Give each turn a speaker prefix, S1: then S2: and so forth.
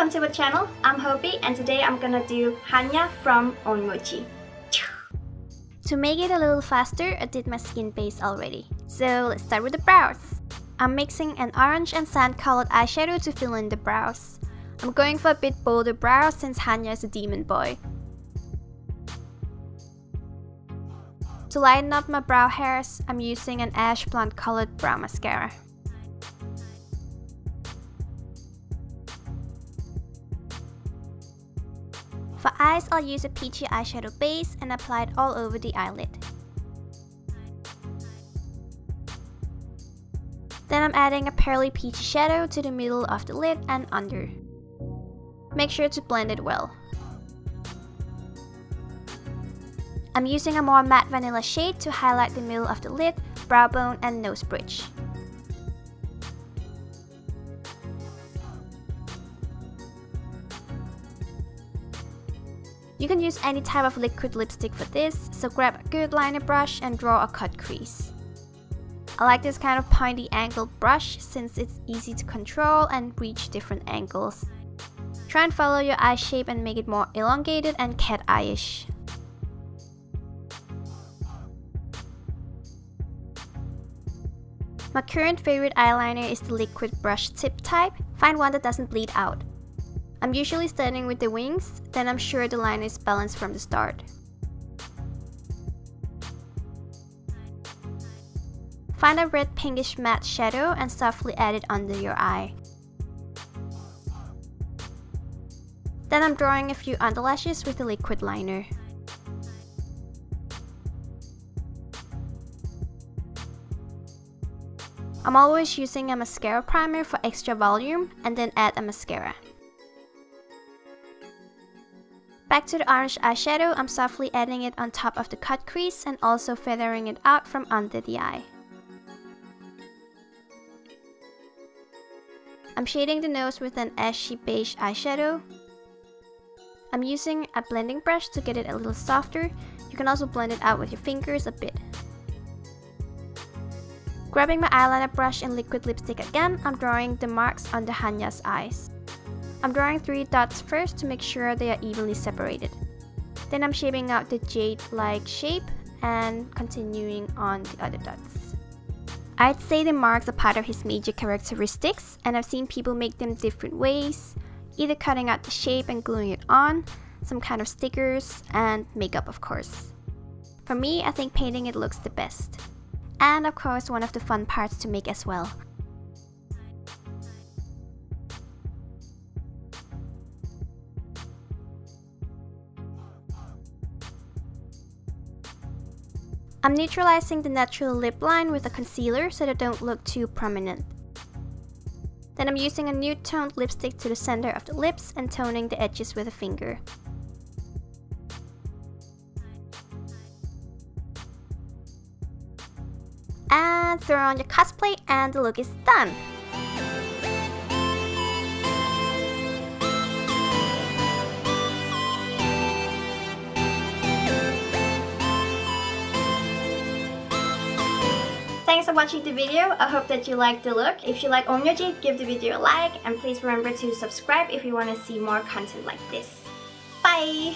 S1: welcome to the channel. I'm Hopy and today I'm gonna do Hannya from Onmyoji. To make it a little faster, I did my skin base already. So let's start with the brows. I'm mixing an orange and sand colored eyeshadow to fill in the brows. I'm going for a bit bolder brows since Hannya is a demon boy. To lighten up my brow hairs, I'm using an ash blonde colored brow mascara. For eyes, I'll use a peachy eyeshadow base and apply it all over the eyelid. Then I'm adding a pearly peachy shadow to the middle of the lid and under. Make sure to blend it well. I'm using a more matte vanilla shade to highlight the middle of the lid, brow bone and nose bridge. You can use any type of liquid lipstick for this, so grab a good liner brush and draw a cut crease. I like this kind of pointy angled brush since it's easy to control and reach different angles. Try and follow your eye shape and make it more elongated and cat eye-ish. My current favorite eyeliner is the liquid brush tip type. Find one that doesn't bleed out. I'm usually starting with the wings, then I'm sure the line is balanced from the start. Find a red pinkish matte shadow and softly add it under your eye. Then I'm drawing a few underlashes with the liquid liner. I'm always using a mascara primer for extra volume and then add a mascara. Back to the orange eyeshadow, I'm softly adding it on top of the cut crease and also feathering it out from under the eye. I'm shading the nose with an ashy beige eyeshadow. I'm using a blending brush to get it a little softer. You can also blend it out with your fingers a bit. Grabbing my eyeliner brush and liquid lipstick again, I'm drawing the marks under Hannya's eyes. I'm drawing 3 dots first to make sure they are evenly separated. Then I'm shaping out the jade-like shape and continuing on the other dots. I'd say the marks are part of his major characteristics, and I've seen people make them different ways, either cutting out the shape and gluing it on, some kind of stickers, and makeup of course. For me, I think painting it looks the best. And of course one of the fun parts to make as well. I'm neutralizing the natural lip line with a concealer so they don't look too prominent. Then I'm using a nude toned lipstick to the center of the lips and toning the edges with a finger. And throw on your cosplay and the look is done! Thanks for watching the video. I hope that you liked the look. If you like Onmyoji, give the video a like and please remember to subscribe if you want to see more content like this. Bye!